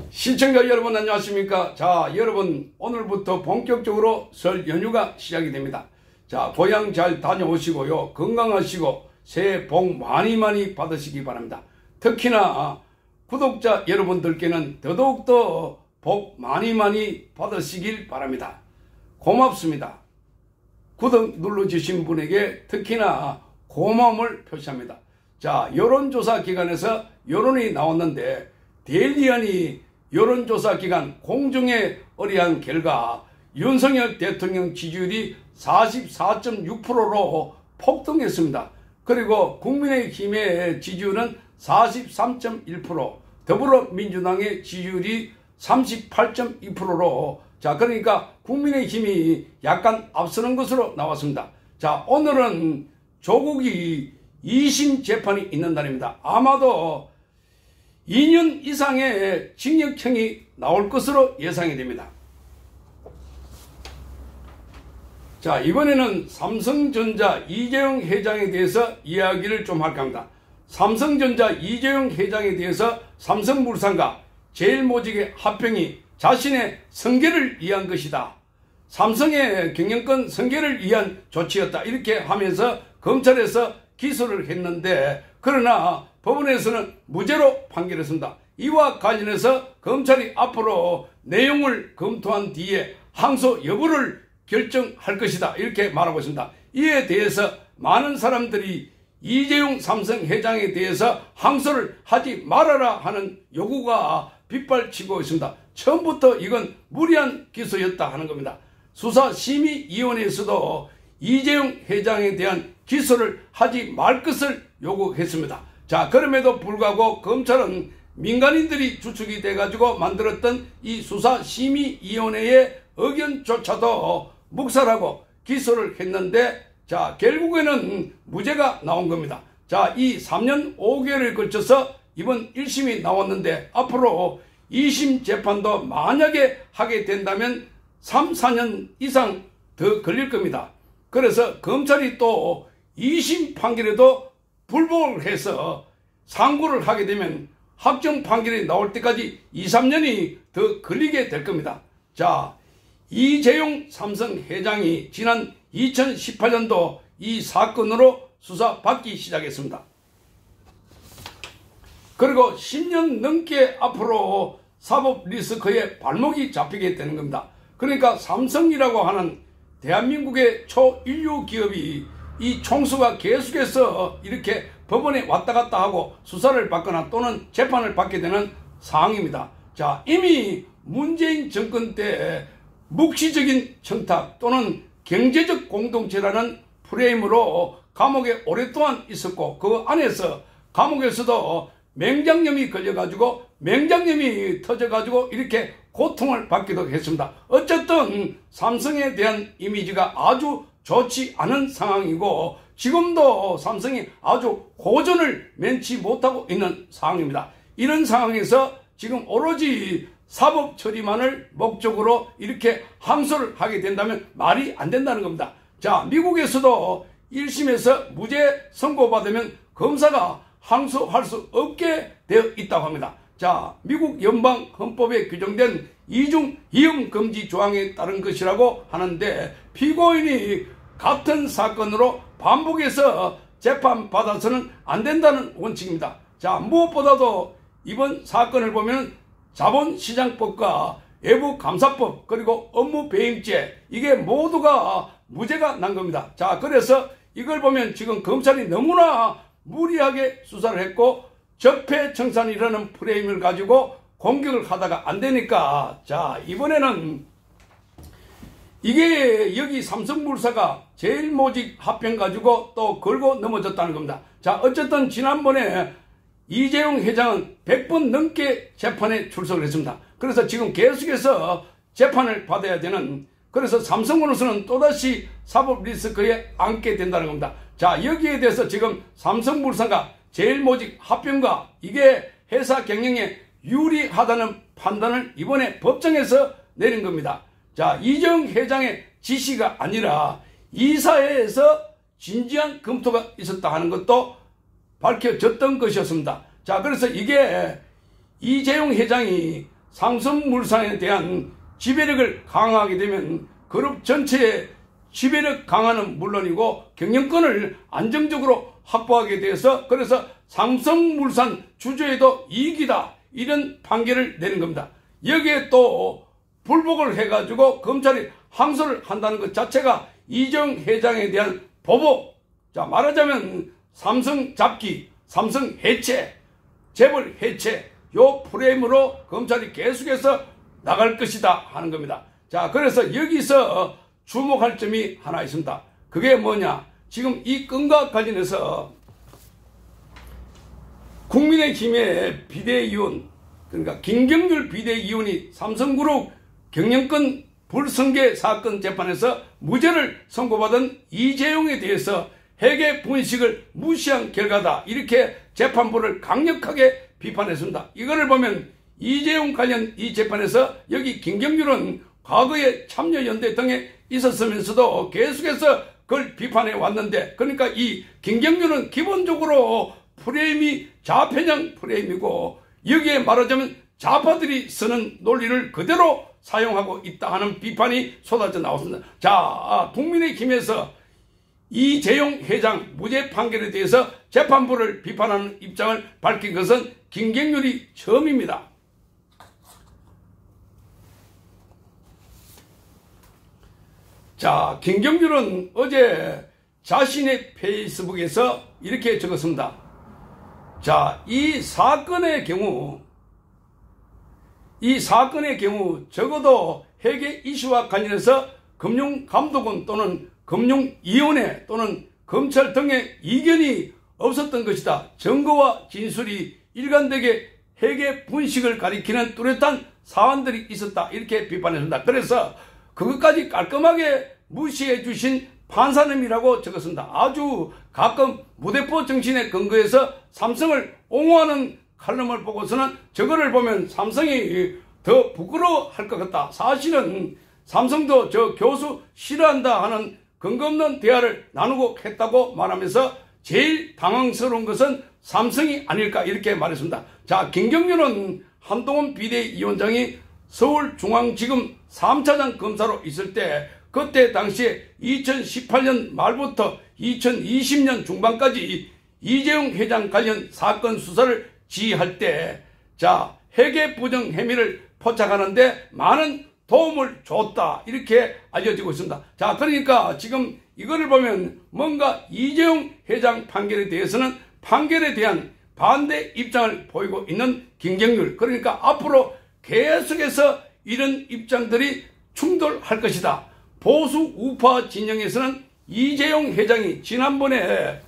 시청자 여러분 안녕하십니까. 자, 여러분 오늘부터 본격적으로 설 연휴가 시작이 됩니다. 자, 고향 잘 다녀오시고요. 건강하시고 새해 복 많이 받으시기 바랍니다. 특히나 구독자 여러분들께는 더더욱더 복 많이 받으시길 바랍니다. 고맙습니다. 구독 눌러주신 분에게 특히나 고마움을 표시합니다. 자, 여론조사 기관에서 여론이 나왔는데 데일리언이 여론조사 기관 공정에 의뢰한 결과 윤석열 대통령 지지율이 44.6%로 폭등했습니다. 그리고 국민의힘의 지지율은 43.1%, 더불어민주당의 지지율이 38.2%로 자, 그러니까 국민의힘이 약간 앞서는 것으로 나왔습니다. 자, 오늘은 조국이 2심 재판이 있는 날입니다. 아마도 2년 이상의 징역형이 나올 것으로 예상이 됩니다. 자, 이번에는 삼성전자 이재용 회장에 대해서 이야기를 좀 할까 합니다. 삼성전자 이재용 회장에 대해서 삼성물산과 제일모직의 합병이 자신의 승계를 위한 것이다. 삼성의 경영권 승계를 위한 조치였다. 이렇게 하면서 검찰에서 기소를 했는데 그러나 법원에서는 무죄로 판결했습니다. 이와 관련해서 검찰이 앞으로 내용을 검토한 뒤에 항소 여부를 결정할 것이다. 이렇게 말하고 있습니다. 이에 대해서 많은 사람들이 이재용 삼성 회장에 대해서 항소를 하지 말아라 하는 요구가 빗발치고 있습니다. 처음부터 이건 무리한 기소였다 하는 겁니다. 수사심의위원회에서도 이재용 회장에 대한 기소를 하지 말 것을 요구했습니다. 자, 그럼에도 불구하고 검찰은 민간인들이 주축이 돼가지고 만들었던 이 수사심의위원회의 의견조차도 묵살하고 기소를 했는데 자, 결국에는 무죄가 나온 겁니다. 자, 이 3년 5개월에 걸쳐서 이번 1심이 나왔는데 앞으로 2심 재판도 만약에 하게 된다면 3, 4년 이상 더 걸릴 겁니다. 그래서 검찰이 또 2심 판결에도 불복을 해서 상고를 하게 되면 확정 판결이 나올 때까지 2, 3년이 더 걸리게 될 겁니다. 자, 이재용 삼성 회장이 지난 2018년도 이 사건으로 수사받기 시작했습니다. 그리고 10년 넘게 앞으로 사법 리스크에 발목이 잡히게 되는 겁니다. 그러니까 삼성이라고 하는 대한민국의 초인류 기업이 이 총수가 계속해서 이렇게 법원에 왔다 갔다 하고 수사를 받거나 또는 재판을 받게 되는 상황입니다. 자, 이미 문재인 정권 때 묵시적인 청탁 또는 경제적 공동체라는 프레임으로 감옥에 오랫동안 있었고 그 안에서 감옥에서도 맹장염이 걸려가지고 맹장염이 터져가지고 이렇게 고통을 받기도 했습니다. 어쨌든 삼성에 대한 이미지가 아주 좋지 않은 상황이고 지금도 삼성이 아주 호전을 면치 못하고 있는 상황입니다. 이런 상황에서 지금 오로지 사법 처리만을 목적으로 이렇게 항소를 하게 된다면 말이 안 된다는 겁니다. 자, 미국에서도 1심에서 무죄 선고받으면 검사가 항소할 수 없게 되어 있다고 합니다. 자, 미국 연방 헌법에 규정된 이중 이용 금지 조항에 따른 것이라고 하는데 피고인이 같은 사건으로 반복해서 재판받아서는 안 된다는 원칙입니다. 자, 무엇보다도 이번 사건을 보면 자본시장법과 외부감사법 그리고 업무배임죄 이게 모두가 무죄가 난 겁니다. 자, 그래서 이걸 보면 지금 검찰이 너무나 무리하게 수사를 했고 적폐청산이라는 프레임을 가지고 공격을 하다가 안 되니까 자, 이번에는 이게 여기 삼성물산가 제일모직 합병 가지고 또 걸고 넘어졌다는 겁니다. 자, 어쨌든 지난번에 이재용 회장은 100번 넘게 재판에 출석을 했습니다. 그래서 지금 계속해서 재판을 받아야 되는 그래서 삼성으로서는 또다시 사법 리스크에 앉게 된다는 겁니다. 자, 여기에 대해서 지금 삼성물산과 제일모직 합병과 이게 회사 경영에 유리하다는 판단을 이번에 법정에서 내린 겁니다. 자, 이재용 회장의 지시가 아니라 이사회에서 진지한 검토가 있었다 하는 것도 밝혀졌던 것이었습니다. 자, 그래서 이게 이재용 회장이 삼성물산에 대한 지배력을 강화하게 되면 그룹 전체의 지배력 강화는 물론이고 경영권을 안정적으로 확보하게 돼서 그래서 삼성물산 주주에도 이익이다 이런 판결을 내는 겁니다. 여기에 또 불복을 해가지고 검찰이 항소를 한다는 것 자체가 이재용 회장에 대한 보복, 자 말하자면 삼성 잡기, 삼성 해체, 재벌 해체 요 프레임으로 검찰이 계속해서 나갈 것이다 하는 겁니다. 자 그래서 여기서 주목할 점이 하나 있습니다. 그게 뭐냐, 지금 이 건과 관련해서 국민의힘의 비대위원, 그러니까 김경률 비대위원이 삼성그룹 경영권 불승계 사건 재판에서 무죄를 선고받은 이재용에 대해서 회계 분식을 무시한 결과다 이렇게 재판부를 강력하게 비판했습니다. 이거를 보면 이재용 관련 이 재판에서 여기 김경률은 과거에 참여연대 등에 있었으면서도 계속해서 그걸 비판해 왔는데, 그러니까 이 김경률은 기본적으로 프레임이 좌편향 프레임이고 여기에 말하자면 좌파들이 쓰는 논리를 그대로 사용하고 있다 하는 비판이 쏟아져 나왔습니다. 자, 국민의힘에서 이재용 회장 무죄 판결에 대해서 재판부를 비판하는 입장을 밝힌 것은 김경률이 처음입니다. 자, 김경률은 어제 자신의 페이스북에서 이렇게 적었습니다. 자, 이 사건의 경우 적어도 회계 이슈와 관련해서 금융감독원 또는 금융위원회 또는 검찰 등의 이견이 없었던 것이다. 증거와 진술이 일관되게 회계 분식을 가리키는 뚜렷한 사안들이 있었다. 이렇게 비판했습니다. 그래서 그것까지 깔끔하게 무시해 주신 판사님이라고 적었습니다. 아주 가끔 무대포 정신에 근거해서 삼성을 옹호하는 칼럼을 보고서는 저거를 보면 삼성이 더 부끄러워할 것 같다. 사실은 삼성도 저 교수 싫어한다 하는 근거 없는 대화를 나누고 했다고 말하면서 제일 당황스러운 것은 삼성이 아닐까 이렇게 말했습니다. 자, 김경률은 한동훈 비대위원장이 서울중앙지검 3차장 검사로 있을 때 그때 당시에 2018년 말부터 2020년 중반까지 이재용 회장 관련 사건 수사를 지휘할 때 자, 회계 부정 혐의를 포착하는데 많은 도움을 줬다 이렇게 알려지고 있습니다. 자, 그러니까 지금 이거를 보면 뭔가 이재용 회장 판결에 대해서는 판결에 대한 반대 입장을 보이고 있는 김경률, 그러니까 앞으로 계속해서 이런 입장들이 충돌할 것이다. 보수 우파 진영에서는 이재용 회장이 지난번에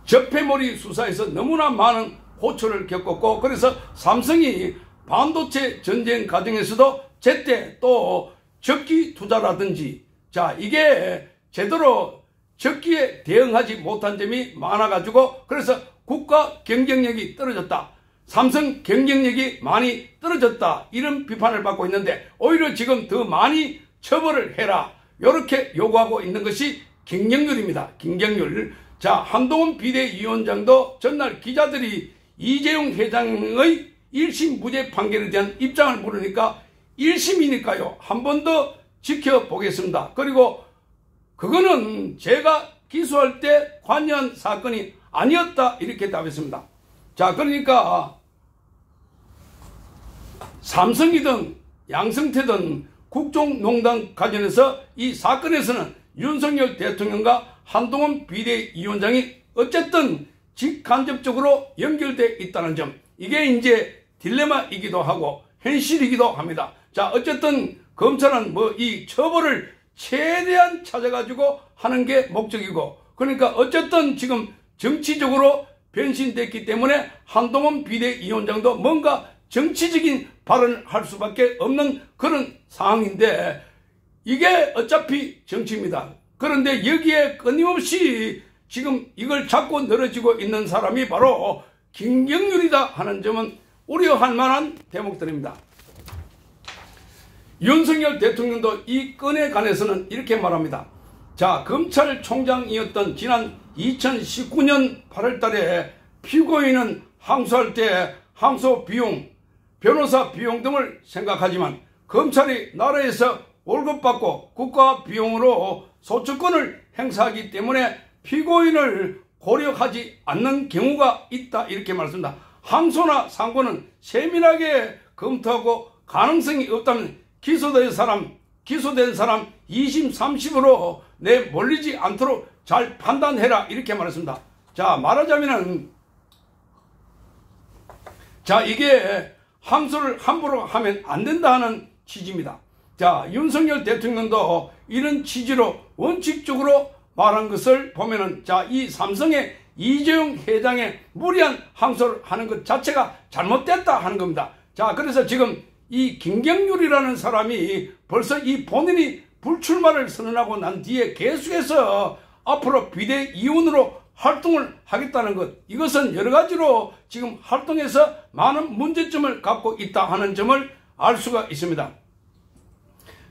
적폐몰이 수사에서 너무나 많은 호초를 겪었고 그래서 삼성이 반도체 전쟁 과정에서도 제때 또 적기 투자라든지 자 이게 제대로 적기에 대응하지 못한 점이 많아가지고 그래서 국가 경쟁력이 떨어졌다. 삼성 경쟁력이 많이 떨어졌다. 이런 비판을 받고 있는데 오히려 지금 더 많이 처벌을 해라. 이렇게 요구하고 있는 것이 김경률입니다. 김경률. 자, 한동훈 비대위원장도 전날 기자들이 이재용 회장의 1심 무죄 판결에 대한 입장을 물으니까 1심이니까요. 한 번 더 지켜보겠습니다. 그리고 그거는 제가 기소할 때 관여한 사건이 아니었다. 이렇게 답했습니다. 자, 그러니까 삼성이든 양성태든 국정농단 관련해서 이 사건에서는 윤석열 대통령과 한동훈 비대위원장이 어쨌든 직간접적으로 연결되어 있다는 점, 이게 이제 딜레마이기도 하고 현실이기도 합니다. 자, 어쨌든 검찰은 뭐 이 처벌을 최대한 찾아가지고 하는 게 목적이고, 그러니까 어쨌든 지금 정치적으로 변신됐기 때문에 한동훈 비대위원장도 뭔가 정치적인 발언을 할 수밖에 없는 그런 상황인데, 이게 어차피 정치입니다. 그런데 여기에 끊임없이 지금 이걸 잡고 늘어지고 있는 사람이 바로 김경률이다 하는 점은 우려할 만한 대목들입니다. 윤석열 대통령도 이 건에 관해서는 이렇게 말합니다. 자, 검찰총장이었던 지난 2019년 8월 달에 피고인은 항소할 때 항소 비용 변호사 비용 등을 생각하지만 검찰이 나라에서 월급받고 국가 비용으로 소추권을 행사하기 때문에 피고인을 고려하지 않는 경우가 있다 이렇게 말씀합니다. 항소나 상고는 세밀하게 검토하고 가능성이 없다면 기소된 사람 2심 3심으로 내몰리지 않도록 잘 판단해라 이렇게 말했습니다. 자, 말하자면은 이게 항소를 함부로 하면 안 된다는 취지입니다. 자, 윤석열 대통령도 이런 취지로 원칙적으로 말한 것을 보면은 이 삼성의 이재용 회장의 무리한 항소를 하는 것 자체가 잘못됐다 하는 겁니다. 자, 그래서 지금 이 김경률이라는 사람이 벌써 이 본인이 불출마를 선언하고 난 뒤에 계속해서 앞으로 비대위원으로 활동을 하겠다는 것, 이것은 여러 가지로 지금 활동에서 많은 문제점을 갖고 있다 하는 점을 알 수가 있습니다.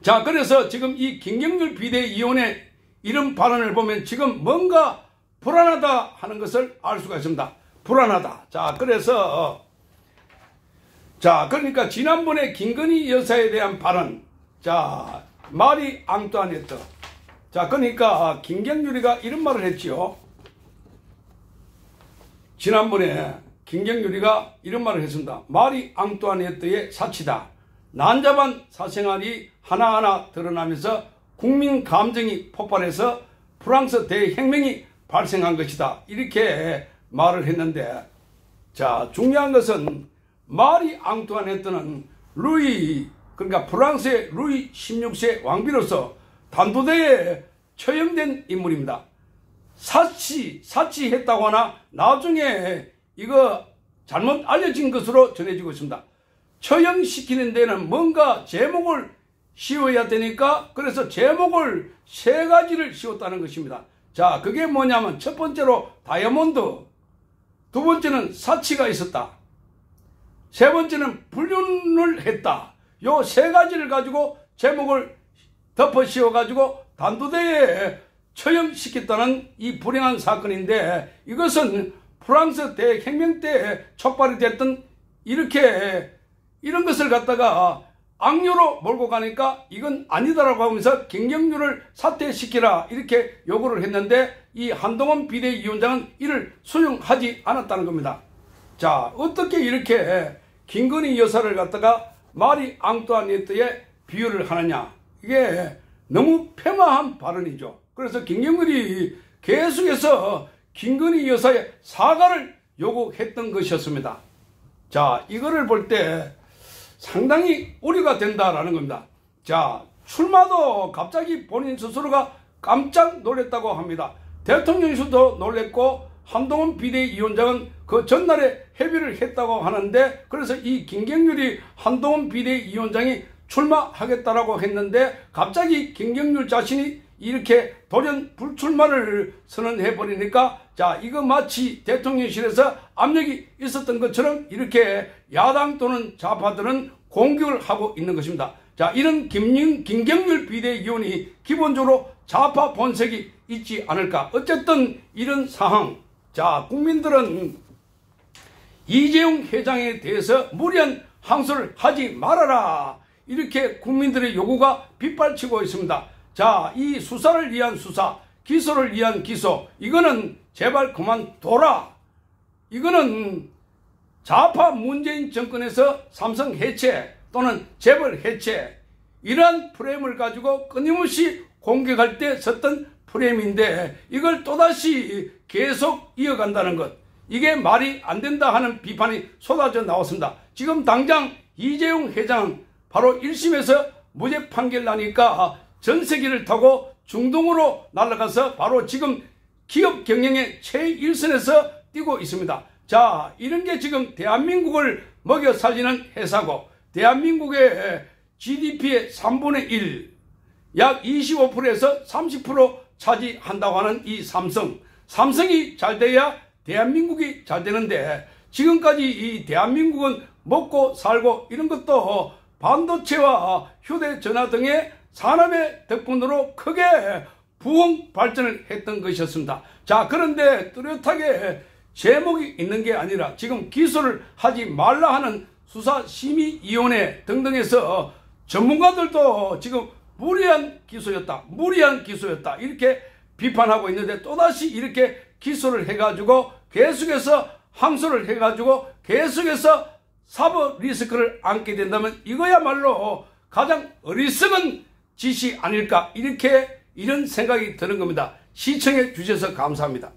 자, 그래서 지금 이 김경률 비대위원의 이런 발언을 보면 지금 뭔가 불안하다 하는 것을 알 수가 있습니다. 불안하다. 그러니까 지난번에 김건희 여사에 대한 발언, 마리 앙뚜아네트. 그러니까 김경률이가 이런 말을 했지요. 지난번에 김경률이가 이런 말을 했습니다. 마리 앙뚜아네트의 사치다. 난잡한 사생활이 하나하나 드러나면서 국민 감정이 폭발해서 프랑스 대혁명이 발생한 것이다. 이렇게 말을 했는데, 중요한 것은 마리 앙뚜아네트는 그러니까 프랑스의 루이 16세 왕비로서 단두대에 처형된 인물입니다. 사치했다고 하나 나중에 이거 잘못 알려진 것으로 전해지고 있습니다. 처형시키는 데는 뭔가 제목을 씌워야 되니까 그래서 제목을 3가지를 씌웠다는 것입니다. 그게 뭐냐면 첫 번째로 다이아몬드, 두 번째는 사치가 있었다, 세 번째는 불륜을 했다. 요 3가지를 가지고 제목을 덮어 씌워가지고 단두대에 처형시켰다는 이 불행한 사건인데, 이것은 프랑스 대혁명 때 촉발이 됐던 이런 것을 갖다가 악료로 몰고 가니까 이건 아니다라고 하면서 김경률을 사퇴시키라 이렇게 요구를 했는데 이 한동훈 비대위원장은 이를 수용하지 않았다는 겁니다. 어떻게 이렇게 김건희 여사를 갖다가 마리 앙뚜아네트에 비유를 하느냐, 이게 너무 폐마한 발언이죠. 그래서 김경률이 계속해서 김건희 여사의 사과를 요구했던 것이었습니다. 이거를 볼 때 상당히 우려가 된다라는 겁니다. 출마도 갑자기 본인 스스로가 깜짝 놀랐다고 합니다. 대통령실도 놀랬고 한동훈 비대위원장은 그 전날에 협의를 했다고 하는데, 그래서 이 김경률이 한동훈 비대위원장이 출마하겠다라고 했는데 갑자기 김경률 자신이 이렇게 돌연 불출마를 선언해버리니까 이거 마치 대통령실에서 압력이 있었던 것처럼 이렇게 야당 또는 좌파들은 공격을 하고 있는 것입니다. 이런 김경률 비대위원이 기본적으로 좌파 본색이 있지 않을까. 어쨌든 이런 상황, 국민들은 이재용 회장에 대해서 무리한 항소를 하지 말아라, 이렇게 국민들의 요구가 빗발치고 있습니다. 이 수사를 위한 수사, 기소를 위한 기소, 이거는 제발 그만둬라. 이거는 좌파 문재인 정권에서 삼성 해체 또는 재벌 해체, 이러한 프레임을 가지고 끊임없이 공격할 때 썼던 프레임인데 이걸 또다시 계속 이어간다는 것, 이게 말이 안 된다 하는 비판이 쏟아져 나왔습니다. 지금 당장 이재용 회장 바로 1심에서 무죄 판결 나니까 전세기를 타고 중동으로 날아가서 바로 지금 기업 경영의 최일선에서 뛰고 있습니다. 이런 게 지금 대한민국을 먹여 살리는 회사고, 대한민국의 GDP의 3분의 1, 약 25%에서 30% 차지한다고 하는 이 삼성이 잘 돼야 대한민국이 잘 되는데, 지금까지 이 대한민국은 먹고 살고 이런 것도 반도체와 휴대전화 등의 산업의 덕분으로 크게 부흥 발전을 했던 것이었습니다. 그런데 뚜렷하게 제목이 있는 게 아니라 지금 기소를 하지 말라 하는 수사심의위원회 등등에서 전문가들도 지금 무리한 기소였다 이렇게 비판하고 있는데, 또다시 이렇게 기소를 해가지고 계속해서 항소를 해가지고 계속해서 사법 리스크를 안게 된다면 이거야말로 가장 어리석은 짓이 아닐까, 이런 생각이 드는 겁니다. 시청해 주셔서 감사합니다.